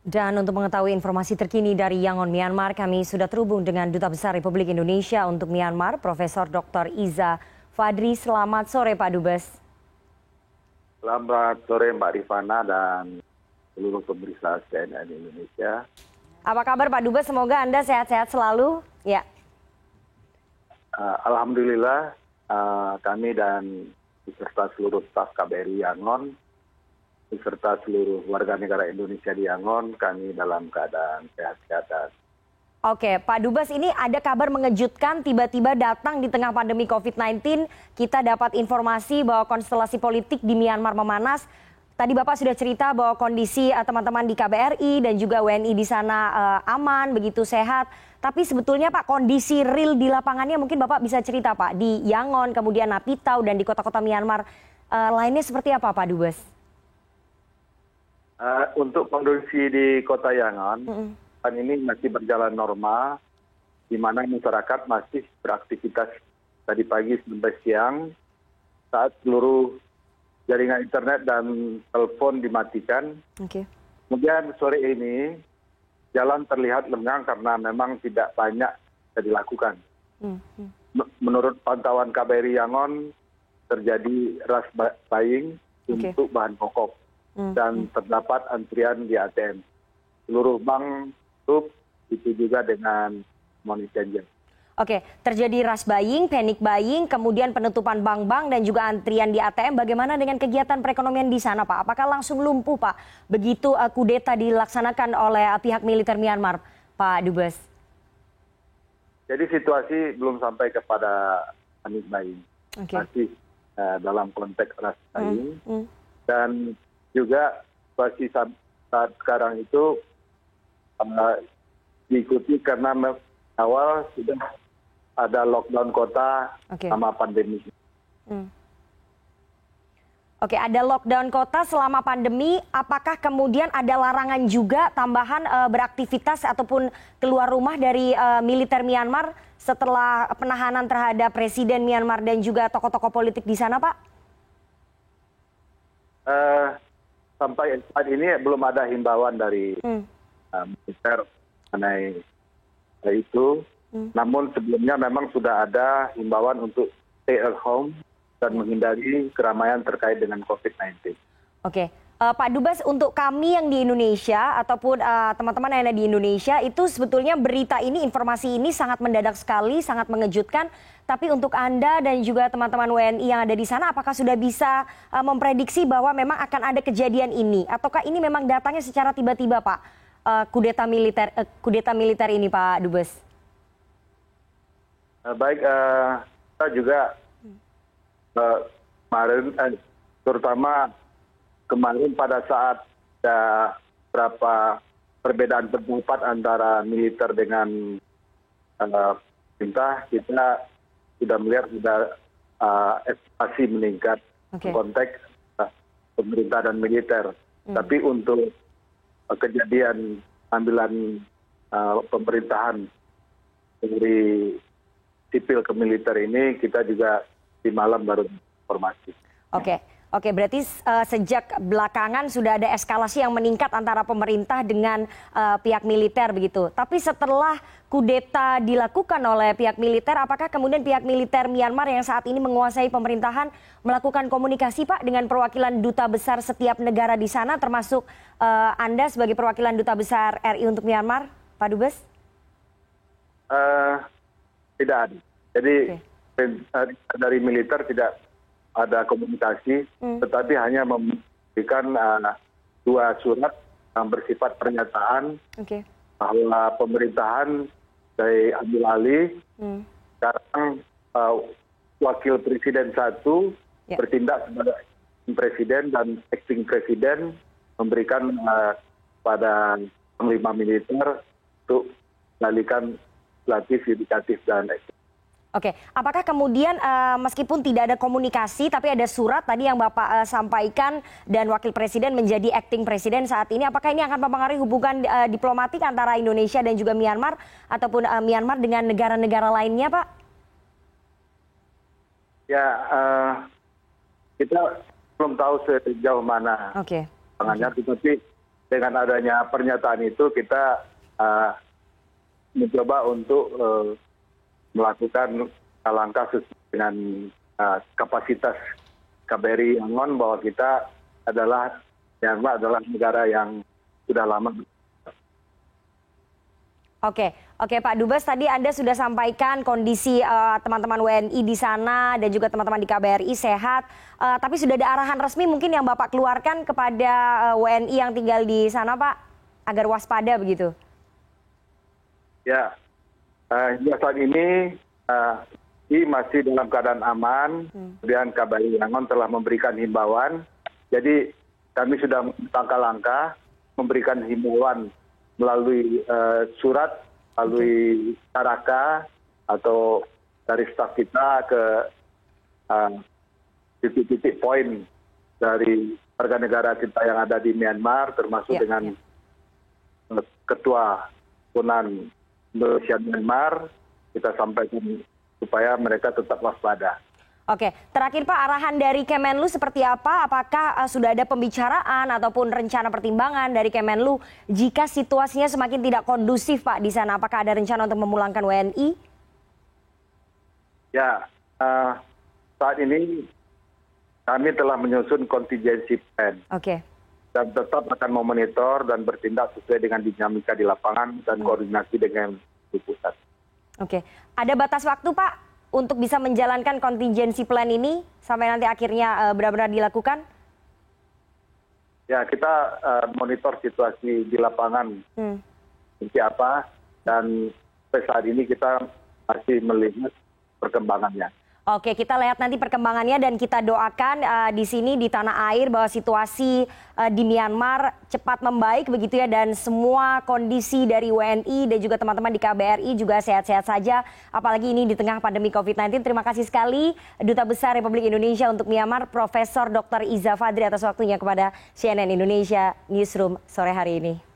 Dan untuk mengetahui informasi terkini dari Yangon, Myanmar, kami sudah terhubung dengan Duta Besar Republik Indonesia untuk Myanmar, Profesor Dr. Iza Fadri. Selamat sore, Pak Dubes. Selamat sore, Mbak Rifana dan seluruh pemirsa CNN Indonesia. Apa kabar, Pak Dubes? Semoga Anda sehat-sehat selalu. Ya. Alhamdulillah, kami dan beserta seluruh staf KBRI Yangon, beserta seluruh warga negara Indonesia di Yangon, kami dalam keadaan sehat-sehat. Oke, Pak Dubes, ini ada kabar mengejutkan tiba-tiba datang di tengah pandemi COVID-19. Kita dapat informasi bahwa konstelasi politik di Myanmar memanas. Tadi Bapak sudah cerita bahwa kondisi teman-teman di KBRI dan juga WNI di sana aman, begitu sehat. Tapi sebetulnya Pak, kondisi real di lapangannya mungkin Bapak bisa cerita Pak, di Yangon, kemudian Naypyidaw dan di kota-kota Myanmar lainnya seperti apa Pak Dubes? Untuk kondisi di kota Yangon, ini masih berjalan normal, di mana masyarakat masih beraktivitas tadi pagi sampai siang saat seluruh jaringan internet dan telepon dimatikan. Kemudian sore ini jalan terlihat lengang karena memang tidak banyak yang dilakukan. Menurut pantauan KBRI Yangon terjadi rush buying untuk bahan pokok dan terdapat antrian di ATM. Seluruh bank tutup, itu juga dengan money changer. Oke, terjadi rush buying, panic buying, kemudian penutupan bank-bank dan juga antrian di ATM. Bagaimana dengan kegiatan perekonomian di sana, Pak? Apakah langsung lumpuh, Pak? Begitu kudeta dilaksanakan oleh pihak militer Myanmar, Pak Dubes? Jadi situasi belum sampai kepada panic buying. Masih dalam konteks rush buying. Dan juga situasi saat sekarang itu diikuti karena awal sudah ada lockdown kota selama pandemi. Oke, ada lockdown kota selama pandemi. Apakah kemudian ada larangan juga tambahan beraktivitas ataupun keluar rumah dari militer Myanmar setelah penahanan terhadap Presiden Myanmar dan juga tokoh-tokoh politik di sana, Pak? Sampai saat ini belum ada himbauan dari militer mengenai itu. Namun sebelumnya memang sudah ada himbauan untuk stay at home dan menghindari keramaian terkait dengan COVID-19. Oke, Pak Dubes, untuk kami yang di Indonesia ataupun teman-teman yang ada di Indonesia, itu sebetulnya berita ini, informasi ini sangat mendadak sekali, sangat mengejutkan. Tapi untuk Anda dan juga teman-teman WNI yang ada di sana, apakah sudah bisa memprediksi bahwa memang akan ada kejadian ini? Ataukah ini memang datangnya secara tiba-tiba, Pak, kudeta militer ini, Pak Dubes? Baik, kita juga kemarin, terutama kemarin pada saat ada beberapa perbedaan pendapat antara militer dengan pemerintah, kita sudah melihat sudah eskalasi meningkat konteks pemerintah dan militer. Tapi untuk kejadian ambilan pemerintahan dari sipil ke militer ini, kita juga di malam baru informasi. Oke, berarti sejak belakangan sudah ada eskalasi yang meningkat antara pemerintah dengan pihak militer begitu. Tapi setelah kudeta dilakukan oleh pihak militer, apakah kemudian pihak militer Myanmar yang saat ini menguasai pemerintahan melakukan komunikasi, Pak, dengan perwakilan duta besar setiap negara di sana, termasuk Anda sebagai perwakilan duta besar RI untuk Myanmar, Pak Dubes? Tidak ada. Jadi dari militer tidak ada komunikasi, tetapi hanya memberikan 2 surat yang bersifat pernyataan bahwa pemerintahan dari ambil alih. Sekarang wakil presiden 1 bertindak sebagai presiden dan acting presiden, memberikan pada panglima militer untuk mengendalikan legislatif, yudikatif dan eksekutif. Oke, apakah kemudian meskipun tidak ada komunikasi tapi ada surat tadi yang Bapak sampaikan dan Wakil Presiden menjadi acting presiden saat ini, apakah ini akan mempengaruhi hubungan diplomatik antara Indonesia dan juga Myanmar ataupun Myanmar dengan negara-negara lainnya, Pak? Ya, kita belum tahu sejauh mana. Tetapi dengan adanya pernyataan itu kita mencoba untuk melakukan langkah sesuai dengan kapasitas KBRI Yangon bahwa kita adalah Myanmar adalah negara yang sudah lama. Oke, Pak Dubes, tadi Anda sudah sampaikan kondisi teman-teman WNI di sana dan juga teman-teman di KBRI sehat. Tapi sudah ada arahan resmi mungkin yang Bapak keluarkan kepada WNI yang tinggal di sana, Pak, agar waspada begitu? Ya, saat ini masih dalam keadaan aman. Kemudian KBRI Yangon telah memberikan himbauan. Jadi kami sudah langkah-langkah memberikan himbauan melalui surat, melalui Caraka atau dari staf kita ke titik-titik poin dari warga negara kita yang ada di Myanmar, termasuk dengan Ketua Punan Indonesia Myanmar, kita sampaikan supaya mereka tetap waspada. Oke, terakhir Pak, arahan dari Kemenlu seperti apa? Apakah sudah ada pembicaraan ataupun rencana pertimbangan dari Kemenlu jika situasinya semakin tidak kondusif, Pak, di sana? Apakah ada rencana untuk memulangkan WNI? Ya, saat ini kami telah menyusun contingency plan. Oke. Dan tetap akan memonitor dan bertindak sesuai dengan dinamika di lapangan dan koordinasi dengan pusat. Oke, ada batas waktu, Pak, untuk bisa menjalankan contingency plan ini sampai nanti akhirnya benar-benar dilakukan? Ya, kita monitor situasi di lapangan seperti apa, dan sampai saat ini kita masih melihat perkembangannya. Oke, kita lihat nanti perkembangannya dan kita doakan di sini di tanah air bahwa situasi di Myanmar cepat membaik begitu ya, dan semua kondisi dari WNI dan juga teman-teman di KBRI juga sehat-sehat saja, apalagi ini di tengah pandemi COVID-19. Terima kasih sekali Duta Besar Republik Indonesia untuk Myanmar, Profesor Dr. Iza Fadri, atas waktunya kepada CNN Indonesia Newsroom sore hari ini.